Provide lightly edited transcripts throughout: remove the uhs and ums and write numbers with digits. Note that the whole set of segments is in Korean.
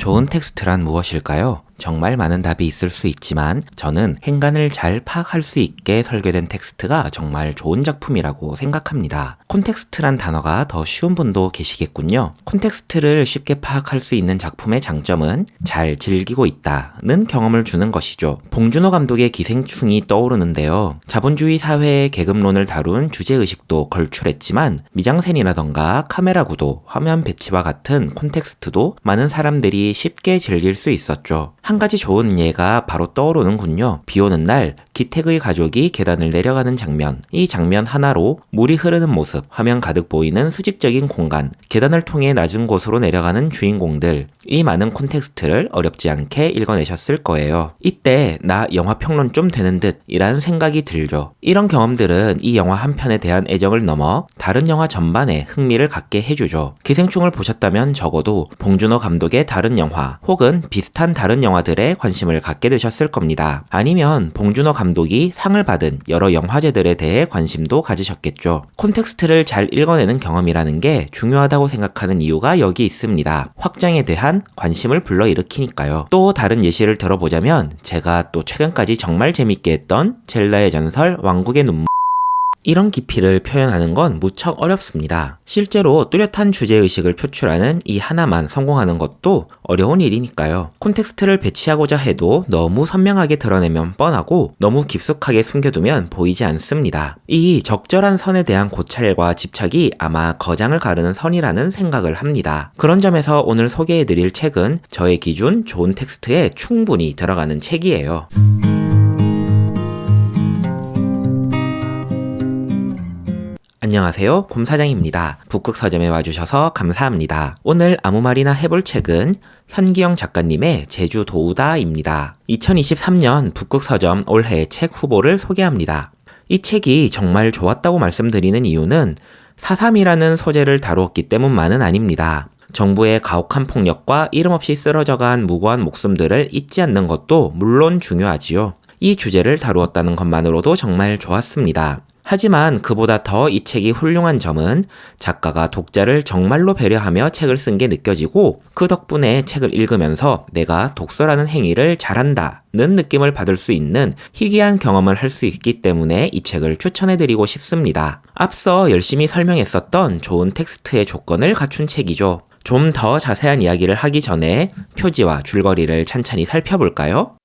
좋은 텍스트란 무엇일까요? 정말 많은 답이 있을 수 있지만 저는 행간을 잘 파악할 수 있게 설계된 텍스트가 정말 좋은 작품이라고 생각합니다. 콘텍스트란 단어가 더 쉬운 분도 계시겠군요. 콘텍스트를 쉽게 파악할 수 있는 작품의 장점은 잘 즐기고 있다는 경험을 주는 것이죠. 봉준호 감독의 기생충이 떠오르는데요. 자본주의 사회의 계급론을 다룬 주제의식도 걸출했지만 미장센이라던가 카메라 구도, 화면 배치와 같은 콘텍스트도 많은 사람들이 쉽게 즐길 수 있었죠. 한 가지 좋은 예가 바로 떠오르는군요. 비 오는 날 기택의 가족이 계단을 내려가는 장면. 이 장면 하나로 물이 흐르는 모습, 화면 가득 보이는 수직적인 공간, 계단을 통해 낮은 곳으로 내려가는 주인공들. 이 많은 콘텍스트를 어렵지 않게 읽어내셨을 거예요. 이때 나 영화 평론 좀 되는 듯 이라는 생각이 들죠. 이런 경험들은 이 영화 한 편에 대한 애정을 넘어 다른 영화 전반에 흥미를 갖게 해주죠. 기생충을 보셨다면 적어도 봉준호 감독의 다른 영화 혹은 비슷한 다른 영화들에 관심을 갖게 되셨을 겁니다. 아니면 봉준호 감독이 상을 받은 여러 영화제들에 대해 관심도 가지셨겠죠. 콘텍스트를 잘 읽어내는 경험이라는 게 중요하다고 생각하는 이유가 여기 있습니다. 확장에 대한 관심을 불러일으키니까요. 또 다른 예시를 들어보자면 제가 또 최근까지 정말 재밌게 했던 젤다의 전설 왕국의 눈물, 이런 깊이를 표현하는 건 무척 어렵습니다. 실제로 뚜렷한 주제의식을 표출하는 이 하나만 성공하는 것도 어려운 일이니까요. 콘텍스트를 배치하고자 해도 너무 선명하게 드러내면 뻔하고 너무 깊숙하게 숨겨두면 보이지 않습니다. 이 적절한 선에 대한 고찰과 집착이 아마 거장을 가르는 선이라는 생각을 합니다. 그런 점에서 오늘 소개해드릴 책은 저의 기준 좋은 텍스트에 충분히 들어가는 책이에요. 안녕하세요, 곰사장입니다. 북극 서점에 와주셔서 감사합니다. 오늘 아무 말이나 해볼 책은 현기영 작가님의 제주 도우다입니다. 2023년 북극 서점 올해 책 후보를 소개합니다. 이 책이 정말 좋았다고 말씀드리는 이유는 4.3이라는 소재를 다루었기 때문만은 아닙니다. 정부의 가혹한 폭력과 이름 없이 쓰러져간 무고한 목숨들을 잊지 않는 것도 물론 중요하지요. 이 주제를 다루었다는 것만으로도 정말 좋았습니다. 하지만 그보다 더 이 책이 훌륭한 점은 작가가 독자를 정말로 배려하며 책을 쓴 게 느껴지고 그 덕분에 책을 읽으면서 내가 독서라는 행위를 잘한다는 느낌을 받을 수 있는 희귀한 경험을 할 수 있기 때문에 이 책을 추천해드리고 싶습니다. 앞서 열심히 설명했었던 좋은 텍스트의 조건을 갖춘 책이죠. 좀 더 자세한 이야기를 하기 전에 표지와 줄거리를 찬찬히 살펴볼까요?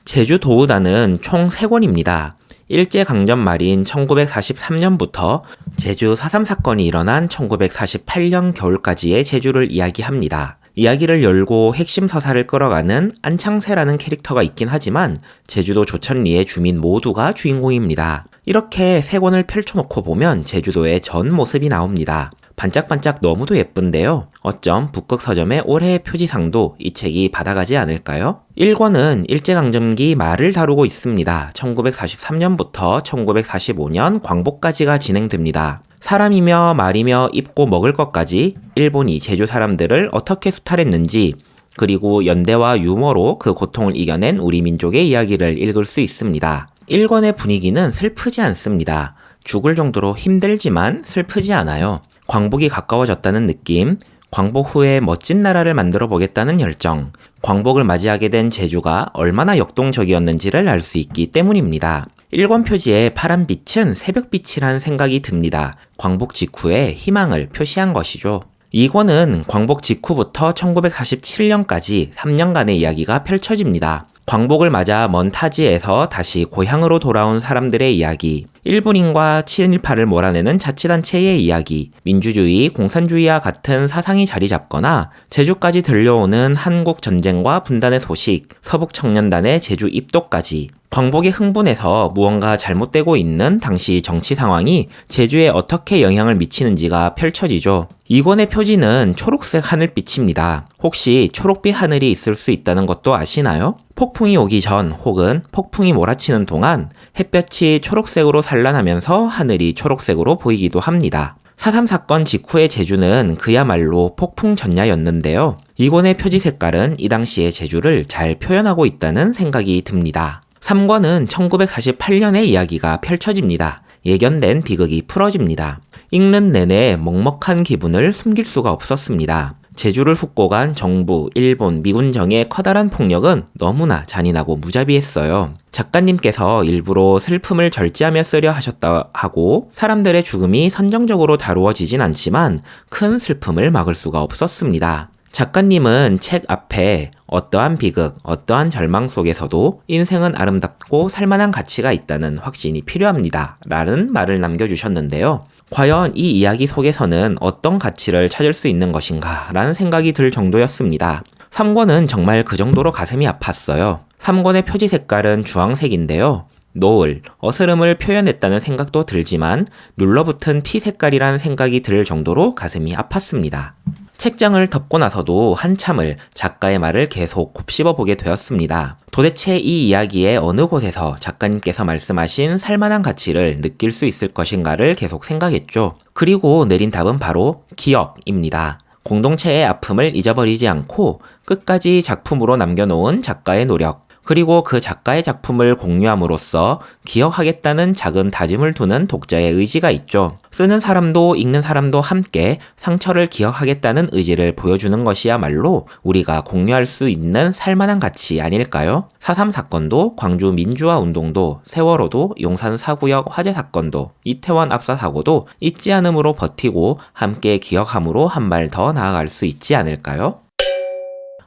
제주 도우다는 총 3권입니다. 일제강점 말인 1943년부터 제주 4.3 사건이 일어난 1948년 겨울까지의 제주를 이야기합니다. 이야기를 열고 핵심 서사를 끌어가는 안창세라는 캐릭터가 있긴 하지만 제주도 조천리의 주민 모두가 주인공입니다. 이렇게 3권을 펼쳐놓고 보면 제주도의 전 모습이 나옵니다. 반짝반짝 너무도 예쁜데요. 어쩜 북극 서점의 올해의 표지상도 이 책이 받아가지 않을까요? 1권은 일제강점기 말을 다루고 있습니다. 1943년부터 1945년 광복까지가 진행됩니다. 사람이며 말이며 입고 먹을 것까지 일본이 제주 사람들을 어떻게 수탈했는지, 그리고 연대와 유머로 그 고통을 이겨낸 우리 민족의 이야기를 읽을 수 있습니다. 1권의 분위기는 슬프지 않습니다. 죽을 정도로 힘들지만 슬프지 않아요. 광복이 가까워졌다는 느낌, 광복 후에 멋진 나라를 만들어 보겠다는 열정, 광복을 맞이하게 된 제주가 얼마나 역동적이었는지를 알 수 있기 때문입니다. 1권 표지의 파란 빛은 새벽빛이란 생각이 듭니다. 광복 직후에 희망을 표시한 것이죠. 2권은 광복 직후부터 1947년까지 3년간의 이야기가 펼쳐집니다. 광복을 맞아 먼 타지에서 다시 고향으로 돌아온 사람들의 이야기, 일본인과 친일파를 몰아내는 자치단체의 이야기, 민주주의, 공산주의와 같은 사상이 자리 잡거나 제주까지 들려오는 한국 전쟁과 분단의 소식, 서북청년단의 제주 입도까지, 광복에 흥분해서 무언가 잘못되고 있는 당시 정치 상황이 제주에 어떻게 영향을 미치는지가 펼쳐지죠. 2권의 표지는 초록색 하늘빛입니다. 혹시 초록빛 하늘이 있을 수 있다는 것도 아시나요? 폭풍이 오기 전 혹은 폭풍이 몰아치는 동안 햇볕이 초록색으로 산란하면서 하늘이 초록색으로 보이기도 합니다. 4.3 사건 직후의 제주는 그야말로 폭풍 전야였는데요. 2권의 표지 색깔은 이 당시의 제주를 잘 표현하고 있다는 생각이 듭니다. 3권은 1948년의 이야기가 펼쳐집니다. 예견된 비극이 풀어집니다. 읽는 내내 먹먹한 기분을 숨길 수가 없었습니다. 제주를 훅고 간 정부, 일본, 미군정의 커다란 폭력은 너무나 잔인하고 무자비했어요. 작가님께서 일부러 슬픔을 절제하며 쓰려 하셨다 하고 사람들의 죽음이 선정적으로 다루어지진 않지만 큰 슬픔을 막을 수가 없었습니다. 작가님은 책 앞에 어떠한 비극, 어떠한 절망 속에서도 인생은 아름답고 살만한 가치가 있다는 확신이 필요합니다. 라는 말을 남겨주셨는데요. 과연 이 이야기 속에서는 어떤 가치를 찾을 수 있는 것인가 라는 생각이 들 정도였습니다. 3권은 정말 그 정도로 가슴이 아팠어요. 3권의 표지 색깔은 주황색인데요. 노을, 어스름을 표현했다는 생각도 들지만 눌러붙은 피 색깔이라는 생각이 들 정도로 가슴이 아팠습니다. 책장을 덮고 나서도 한참을 작가의 말을 계속 곱씹어 보게 되었습니다. 도대체 이 이야기의 어느 곳에서 작가님께서 말씀하신 살만한 가치를 느낄 수 있을 것인가를 계속 생각했죠. 그리고 내린 답은 바로 기억입니다. 공동체의 아픔을 잊어버리지 않고 끝까지 작품으로 남겨놓은 작가의 노력, 그리고 그 작가의 작품을 공유함으로써 기억하겠다는 작은 다짐을 두는 독자의 의지가 있죠. 쓰는 사람도 읽는 사람도 함께 상처를 기억하겠다는 의지를 보여주는 것이야말로 우리가 공유할 수 있는 살만한 가치 아닐까요? 4.3 사건도, 광주 민주화 운동도, 세월호도, 용산 4구역 화재 사건도, 이태원 압사 사고도 잊지 않음으로 버티고 함께 기억함으로 한 발 더 나아갈 수 있지 않을까요?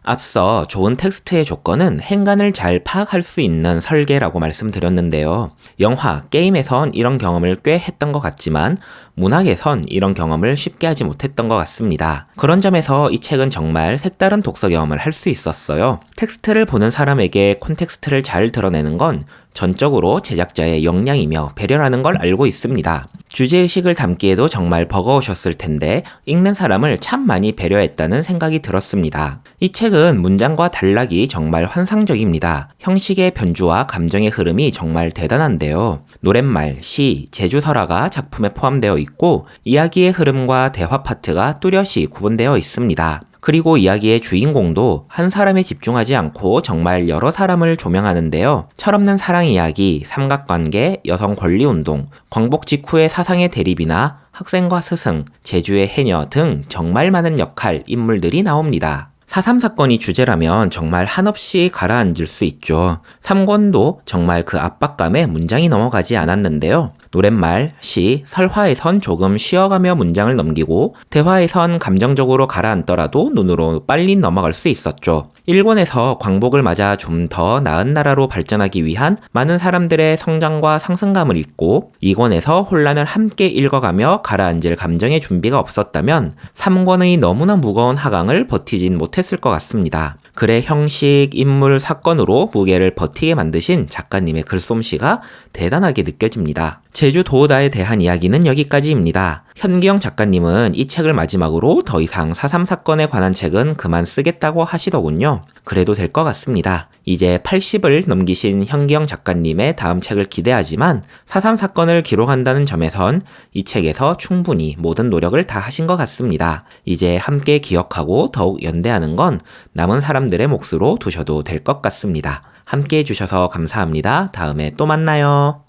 앞서 좋은 텍스트의 조건은 행간을 잘 파악할 수 있는 설계라고 말씀드렸는데요. 영화, 게임에선 이런 경험을 꽤 했던 것 같지만 문학에선 이런 경험을 쉽게 하지 못했던 것 같습니다. 그런 점에서 이 책은 정말 색다른 독서 경험을 할 수 있었어요. 텍스트를 보는 사람에게 콘텍스트를 잘 드러내는 건 전적으로 제작자의 역량이며 배려라는 걸 알고 있습니다. 주제의식을 담기에도 정말 버거우셨을 텐데 읽는 사람을 참 많이 배려했다는 생각이 들었습니다. 이 책은 문장과 단락이 정말 환상적입니다. 형식의 변주와 감정의 흐름이 정말 대단한데요. 노랫말, 시, 제주설화가 작품에 포함되어 있고 이야기의 흐름과 대화 파트가 뚜렷이 구분되어 있습니다. 그리고 이야기의 주인공도 한 사람에 집중하지 않고 정말 여러 사람을 조명하는데요. 철없는 사랑 이야기, 삼각관계, 여성 권리운동, 광복 직후의 사상의 대립이나 학생과 스승, 제주의 해녀 등 정말 많은 역할, 인물들이 나옵니다. 4.3 사건이 주제라면 정말 한없이 가라앉을 수 있죠. 3권도 정말 그 압박감에 문장이 넘어가지 않았는데요. 노랫말, 시, 설화에선 조금 쉬어가며 문장을 넘기고 대화에선 감정적으로 가라앉더라도 눈으로 빨리 넘어갈 수 있었죠. 1권에서 광복을 맞아 좀 더 나은 나라로 발전하기 위한 많은 사람들의 성장과 상승감을 읽고 2권에서 혼란을 함께 읽어가며 가라앉을 감정의 준비가 없었다면 3권의 너무나 무거운 하강을 버티진 못했을 것 같습니다. 글의 형식, 인물, 사건으로 무게를 버티게 만드신 작가님의 글솜씨가 대단하게 느껴집니다. 제주 도우다에 대한 이야기는 여기까지입니다. 현기영 작가님은 이 책을 마지막으로 더 이상 4.3 사건에 관한 책은 그만 쓰겠다고 하시더군요. 그래도 될 것 같습니다. 이제 80을 넘기신 현기영 작가님의 다음 책을 기대하지만 4.3 사건을 기록한다는 점에선 이 책에서 충분히 모든 노력을 다 하신 것 같습니다. 이제 함께 기억하고 더욱 연대하는 건 남은 사람들의 몫으로 두셔도 될 것 같습니다. 함께 해주셔서 감사합니다. 다음에 또 만나요.